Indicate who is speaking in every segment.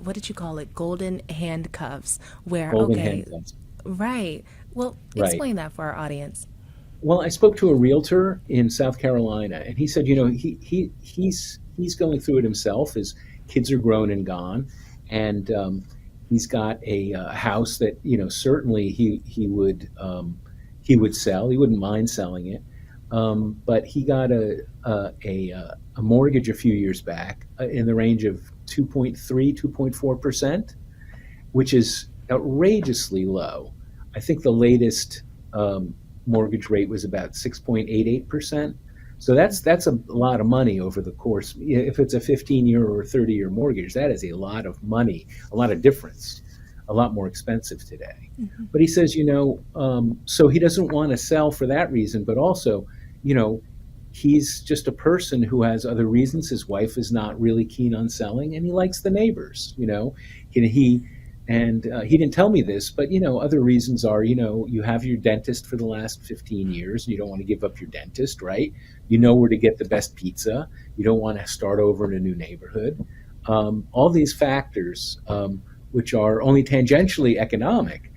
Speaker 1: what did you call it? Golden handcuffs, where,
Speaker 2: Golden
Speaker 1: okay,
Speaker 2: handcuffs.
Speaker 1: right. Well,
Speaker 2: Right.
Speaker 1: explain that for our audience.
Speaker 2: Well, I spoke to a realtor in South Carolina, and he said, he's going through it himself. His kids are grown and gone, and he's got a house that certainly he would sell. He wouldn't mind selling it, but he got a mortgage a few years back in the range of 2.3, 2.4%, which is outrageously low. I think the latest mortgage rate was about 6.88%. So that's a lot of money over the course. If it's a 15-year or a 30-year mortgage, that is a lot of money, a lot of difference, a lot more expensive today. But he says, so he doesn't want to sell for that reason, but also, you know, he's just a person who has other reasons. His wife is not really keen on selling, and he likes the neighbors. He and he didn't tell me this, but other reasons are, you have your dentist for the last 15 years, and you don't want to give up your dentist, right? You know where to get the best pizza. You don't want to start over in a new neighborhood. All these factors, which are only tangentially economic,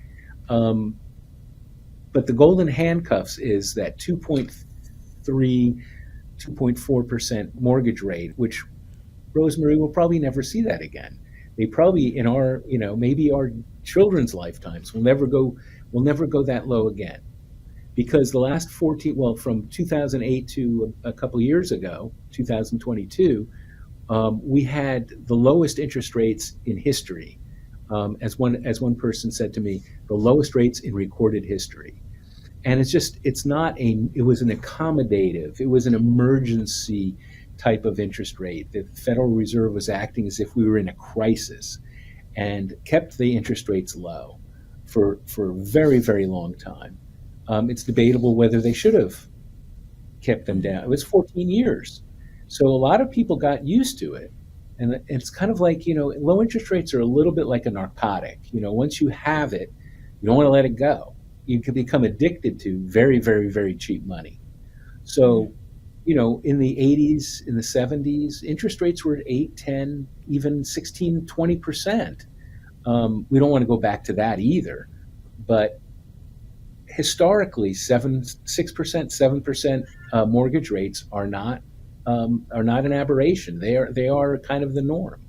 Speaker 2: but the golden handcuffs is that 2.3, 2.4% mortgage rate, which Rosemary will probably never see that again. They probably in our, maybe our children's lifetimes will never go that low again. Because the last 14, well, from 2008 to a couple of years ago, 2022, we had the lowest interest rates in history. As one person said to me, the lowest rates in recorded history. And it was an accommodative, it was an emergency type of interest rate. The Federal Reserve was acting as if we were in a crisis and kept the interest rates low for a very, very long time. It's debatable whether they should have kept them down. It was 14 years. So a lot of people got used to it. And it's kind of like, low interest rates are a little bit like a narcotic. Once you have it, you don't want to let it go. You can become addicted to very, very, very cheap money. So, in the 80s, in the 70s, interest rates were at 8, 10, even 16, 20%. We don't want to go back to that either. But historically, 6%, 7% mortgage rates are not an aberration. They are kind of the norm.